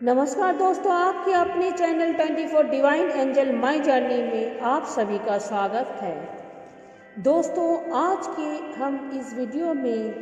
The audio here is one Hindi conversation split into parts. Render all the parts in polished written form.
नमस्कार दोस्तों, आपके अपने channel 24 divine angel my journey में आप सभी का स्वागत है। दोस्तों, आज के हम इस वीडियो में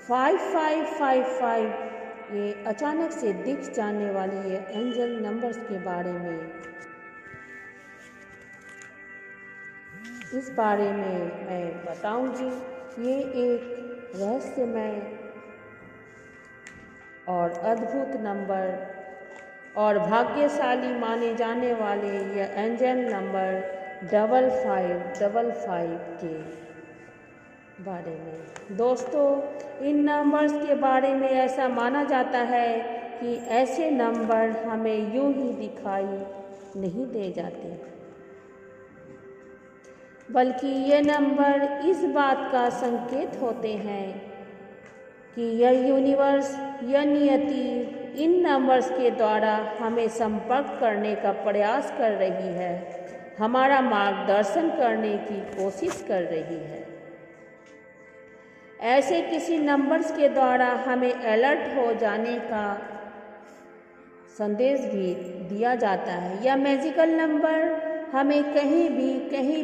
5555 ये अचानक से दिख जाने वाली है एंजल नंबर्स के बारे में मैं बताऊंगी। ये एक रहस्यमय और अद्भुत नंबर और भाग्यशाली माने जाने वाले यह एंजल नंबर 5555 के बारे में। दोस्तों, इन नंबर्स के बारे में ऐसा माना जाता है कि ऐसे नंबर हमें यूं ही दिखाई नहीं दे जाते, बल्कि ये नंबर इस बात का संकेत होते हैं कि यह यूनिवर्स, यह नियति इन नंबर्स के द्वारा हमें संपर्क करने का प्रयास कर रही है, हमारा मार्गदर्शन करने की कोशिश कर रही है। ऐसे किसी नंबर्स के द्वारा हमें अलर्ट हो जाने का संदेश भी दिया जाता है। यह मैजिकल नंबर हमें कहीं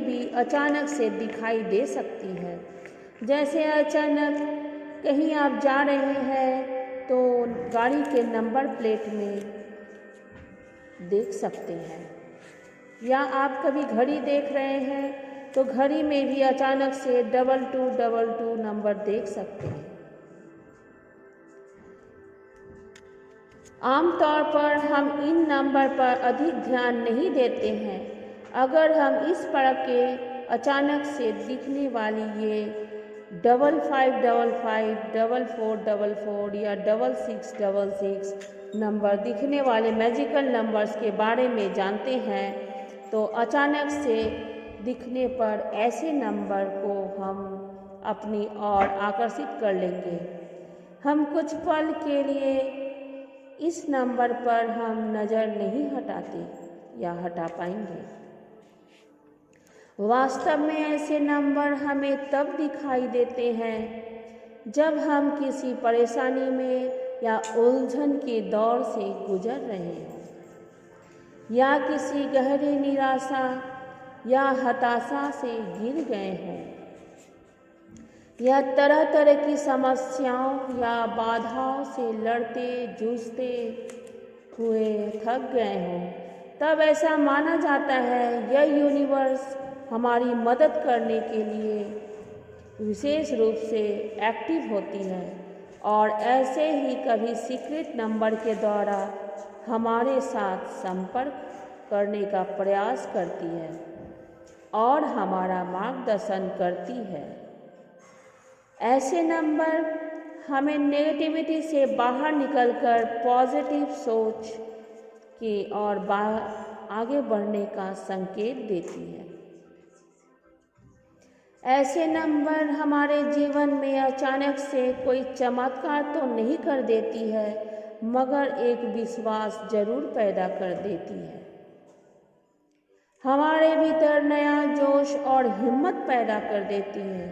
भी अचानक से दिखाई दे सकती है। जैसे अचानक कहीं आप जा रहे हैं तो गाड़ी के नंबर प्लेट में देख सकते हैं, या आप कभी घड़ी देख रहे हैं तो घड़ी में भी अचानक से 2222 नंबर देख सकते हैं। आमतौर पर हम इन नंबर पर अधिक ध्यान नहीं देते हैं। अगर हम इस तरह के अचानक से दिखने वाली ये 5555, 4444 या 6666 नंबर दिखने वाले मैजिकल नंबर्स के बारे में जानते हैं, तो अचानक से दिखने पर ऐसे नंबर को हम अपनी ओर आकर्षित कर लेंगे। हम कुछ पल के लिए इस नंबर पर हम नज़र नहीं हटाते या हटा पाएंगे। वास्तव में ऐसे नंबर हमें तब दिखाई देते हैं जब हम किसी परेशानी में या उलझन के दौर से गुजर रहे हैं, या किसी गहरी निराशा या हताशा से घिर गए हों, या तरह तरह की समस्याओं या बाधाओं से लड़ते जूझते हुए थक गए हों। तब ऐसा माना जाता है यह यूनिवर्स हमारी मदद करने के लिए विशेष रूप से एक्टिव होती है, और ऐसे ही कभी सीक्रेट नंबर के द्वारा हमारे साथ संपर्क करने का प्रयास करती है और हमारा मार्गदर्शन करती है। ऐसे नंबर हमें नेगेटिविटी से बाहर निकलकर पॉजिटिव सोच के और आगे बढ़ने का संकेत देती है। ऐसे नंबर हमारे जीवन में अचानक से कोई चमत्कार तो नहीं कर देती है, मगर एक विश्वास जरूर पैदा कर देती है। हमारे भीतर नया जोश और हिम्मत पैदा कर देती है।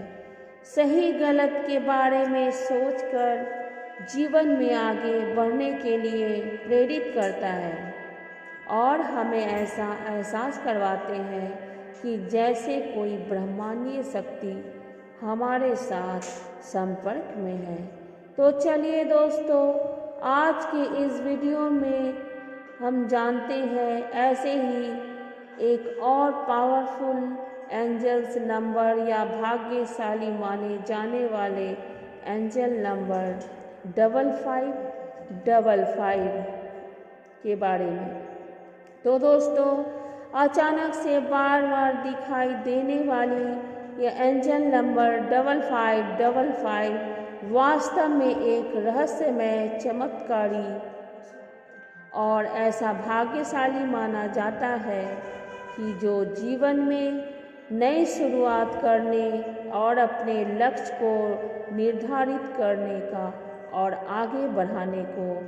सही गलत के बारे में सोचकर जीवन में आगे बढ़ने के लिए प्रेरित करता है, और हमें ऐसा एहसास करवाते हैं कि जैसे कोई ब्रह्मांडीय शक्ति हमारे साथ संपर्क में है। तो चलिए दोस्तों, आज के इस वीडियो में हम जानते हैं ऐसे ही एक और पावरफुल एंजल्स नंबर या भाग्यशाली माने जाने वाले एंजल नंबर 5555 के बारे में। तो दोस्तों, अचानक से बार बार दिखाई देने वाली यह एंजल नंबर 5555 वास्तव में एक रहस्यमय, चमत्कारी और ऐसा भाग्यशाली माना जाता है कि जो जीवन में नई शुरुआत करने और अपने लक्ष्य को निर्धारित करने का और आगे बढ़ाने को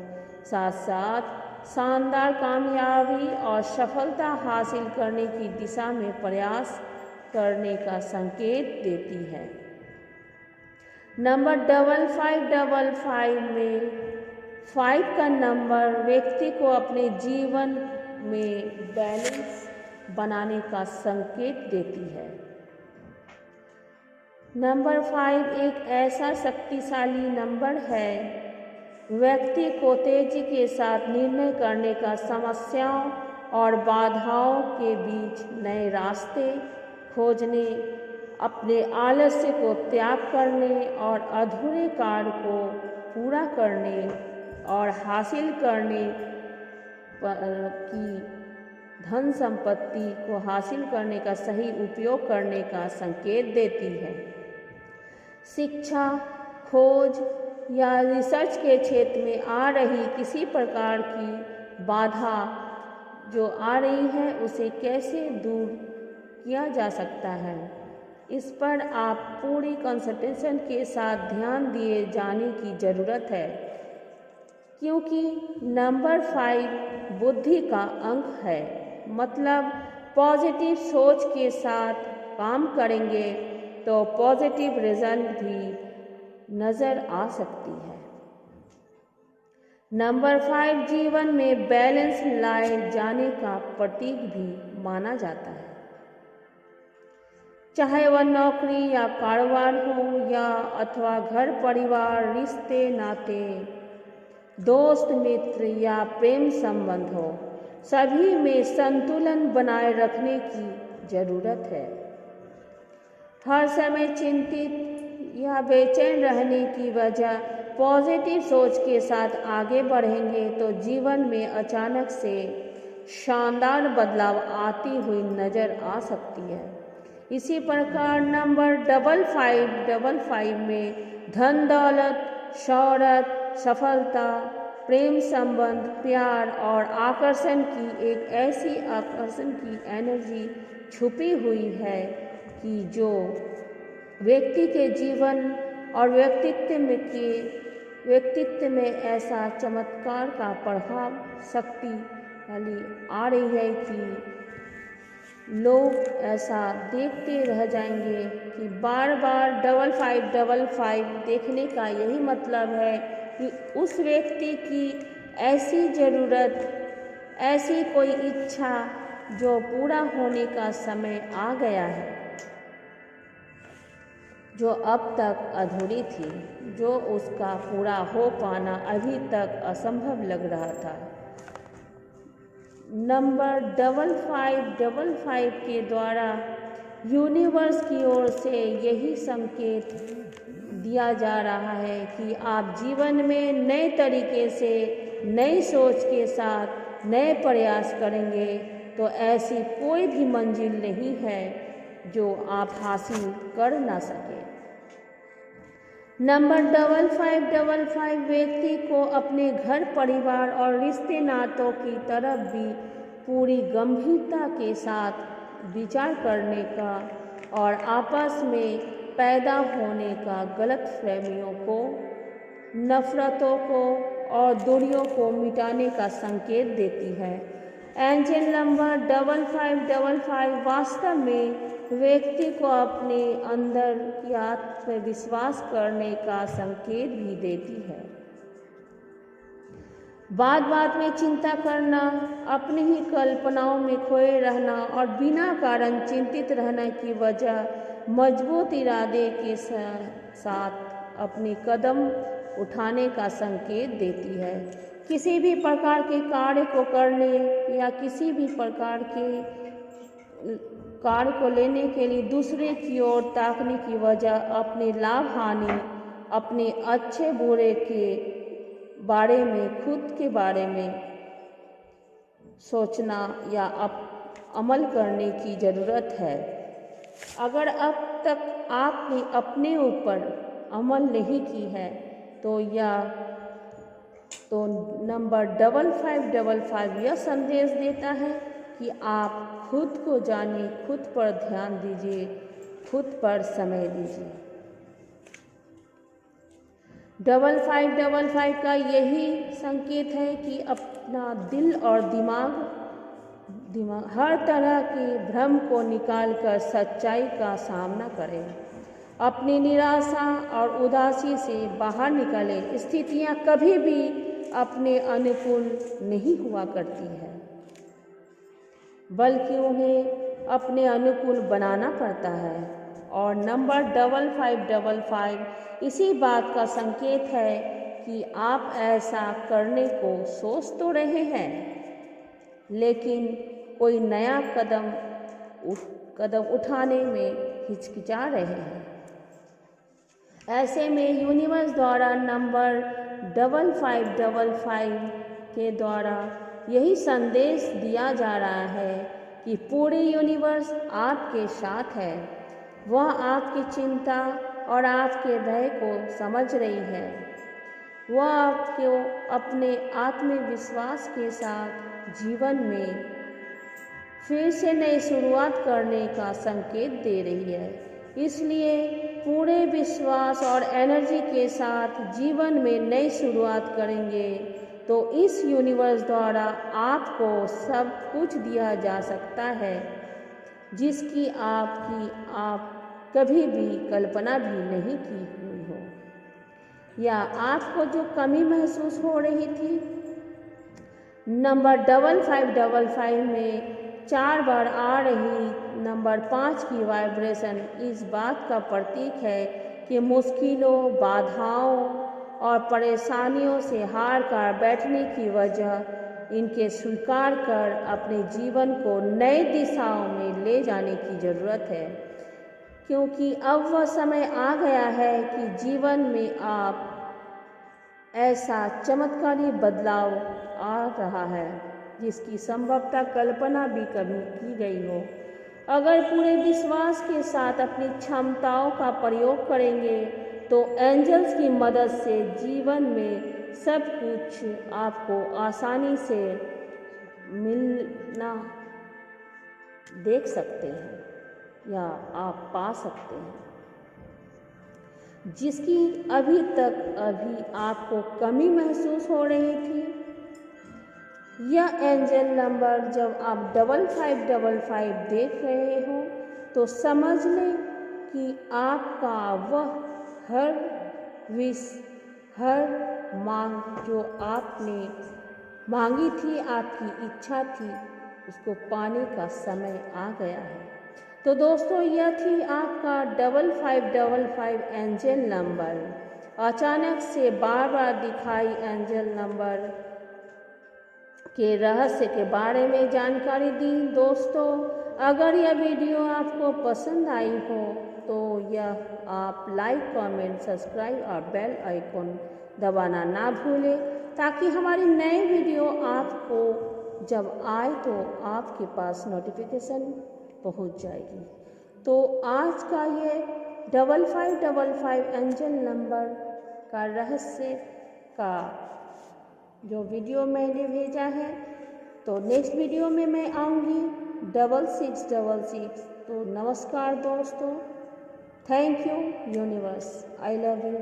साथ साथ शानदार कामयाबी और सफलता हासिल करने की दिशा में प्रयास करने का संकेत देती है। नंबर 5555 में 5 का नंबर व्यक्ति को अपने जीवन में बैलेंस बनाने का संकेत देती है। नंबर 5 एक ऐसा शक्तिशाली नंबर है, व्यक्ति को तेजी के साथ निर्णय करने का, समस्याओं और बाधाओं के बीच नए रास्ते खोजने, अपने आलस्य को त्याग करने और अधूरे कार्य को पूरा करने और हासिल करने की धन संपत्ति को हासिल करने का सही उपयोग करने का संकेत देती है। शिक्षा, खोज या रिसर्च के क्षेत्र में आ रही किसी प्रकार की बाधा जो आ रही है उसे कैसे दूर किया जा सकता है, इस पर आप पूरी कंसंट्रेशन के साथ ध्यान दिए जाने की ज़रूरत है, क्योंकि नंबर 5 बुद्धि का अंक है। मतलब पॉजिटिव सोच के साथ काम करेंगे तो पॉजिटिव रिजल्ट भी नज़र आ सकती है। नंबर 5 जीवन में बैलेंस लाए जाने का प्रतीक भी माना जाता है, चाहे वह नौकरी या कारोबार हो या अथवा घर परिवार, रिश्ते नाते, दोस्त मित्र या प्रेम संबंध हो, सभी में संतुलन बनाए रखने की ज़रूरत है। हर समय चिंतित या बेचैन रहने की बजाय पॉजिटिव सोच के साथ आगे बढ़ेंगे तो जीवन में अचानक से शानदार बदलाव आती हुई नज़र आ सकती है। इसी प्रकार नंबर 5555 में धन दौलत, शौहरत, सफलता, प्रेम संबंध, प्यार और आकर्षण की एक ऐसी आकर्षण की एनर्जी छुपी हुई है कि जो व्यक्ति के जीवन और व्यक्तित्व में ऐसा चमत्कार का प्रभाव शक्ति वाली आ रही है कि लोग ऐसा देखते रह जाएंगे कि बार बार 5555 देखने का यही मतलब है कि उस व्यक्ति की ऐसी ज़रूरत, ऐसी कोई इच्छा जो पूरा होने का समय आ गया है, जो अब तक अधूरी थी, जो उसका पूरा हो पाना अभी तक असंभव लग रहा था। नंबर 5555 के द्वारा यूनिवर्स की ओर से यही संकेत दिया जा रहा है कि आप जीवन में नए तरीके से, नई सोच के साथ नए प्रयास करेंगे तो ऐसी कोई भी मंजिल नहीं है जो आप हासिल कर ना सके। नंबर 5555 व्यक्ति को अपने घर परिवार और रिश्ते नातों की तरफ भी पूरी गंभीरता के साथ विचार करने का और आपस में पैदा होने का गलतफहमियों को, नफरतों को और दूरियों को मिटाने का संकेत देती है। एंजल नंबर 5555 वास्तव में व्यक्ति को अपने अंदर की आत्मविश्वास करने का संकेत भी देती है। बात बात में चिंता करना, अपनी ही कल्पनाओं में खोए रहना और बिना कारण चिंतित रहने की वजह मजबूत इरादे के साथ अपने कदम उठाने का संकेत देती है। किसी भी प्रकार के कार्य को करने या किसी भी प्रकार के कार्य को लेने के लिए दूसरे की ओर ताकने की वजह अपने लाभ हानि, अपने अच्छे बुरे के बारे में, खुद के बारे में सोचना या अमल करने की ज़रूरत है। अगर अब तक आपने अपने ऊपर अमल नहीं की है तो नंबर 5555 यह संदेश देता है कि आप खुद को जानिए, खुद पर ध्यान दीजिए, खुद पर समय दीजिए। 5555 का यही संकेत है कि अपना दिल और दिमाग हर तरह के भ्रम को निकालकर सच्चाई का सामना करें। अपनी निराशा और उदासी से बाहर निकलें। स्थितियां कभी भी अपने अनुकूल नहीं हुआ करती है, बल्कि उन्हें अपने अनुकूल बनाना पड़ता है। और नंबर 5555 इसी बात का संकेत है कि आप ऐसा करने को सोच तो रहे हैं, लेकिन कोई नया कदम उठाने में हिचकिचा रहे हैं। ऐसे में यूनिवर्स द्वारा नंबर 5555 के द्वारा यही संदेश दिया जा रहा है कि पूरे यूनिवर्स आपके साथ है। वह आपकी चिंता और आपके भय को समझ रही है। वह आपको अपने आत्मविश्वास के साथ जीवन में फिर से नई शुरुआत करने का संकेत दे रही है। इसलिए पूरे विश्वास और एनर्जी के साथ जीवन में नई शुरुआत करेंगे तो इस यूनिवर्स द्वारा आपको सब कुछ दिया जा सकता है जिसकी आप कभी भी कल्पना भी नहीं की हुई हो, या आपको जो कमी महसूस हो रही थी। नंबर 5555 में 4 बार आ रही नंबर 5 की वाइब्रेशन इस बात का प्रतीक है कि मुश्किलों, बाधाओं और परेशानियों से हार कर बैठने की वजह इनके स्वीकार कर अपने जीवन को नई दिशाओं में ले जाने की ज़रूरत है, क्योंकि अब वह समय आ गया है कि जीवन में आप ऐसा चमत्कारी बदलाव आ रहा है जिसकी संभवतः कल्पना भी कभी की गई हो। अगर पूरे विश्वास के साथ अपनी क्षमताओं का प्रयोग करेंगे तो एंजल्स की मदद से जीवन में सब कुछ आपको आसानी से मिलना देख सकते हैं या आप पा सकते हैं, जिसकी अभी आपको कमी महसूस हो रही थी। यह एंजल नंबर जब आप 5555 देख रहे हो तो समझ लें कि आपका वह हर विश, हर मांग जो आपने मांगी थी, आपकी इच्छा थी, उसको पाने का समय आ गया है। तो दोस्तों, यह थी आपका 5555 एंजल नंबर। अचानक से बार बार दिखाई एंजल नंबर के रहस्य के बारे में जानकारी दी। दोस्तों, अगर यह वीडियो आपको पसंद आई हो तो यह आप लाइक, कमेंट, सब्सक्राइब और बेल आइकन दबाना ना भूलें, ताकि हमारी नए वीडियो आपको जब आए तो आपके पास नोटिफिकेशन पहुंच जाएगी। तो आज का ये 5555 एंजल नंबर का रहस्य का जो वीडियो मैंने भेजा है, तो नेक्स्ट वीडियो में मैं आऊँगी 6666। तो नमस्कार दोस्तों, thank you universe, I love you.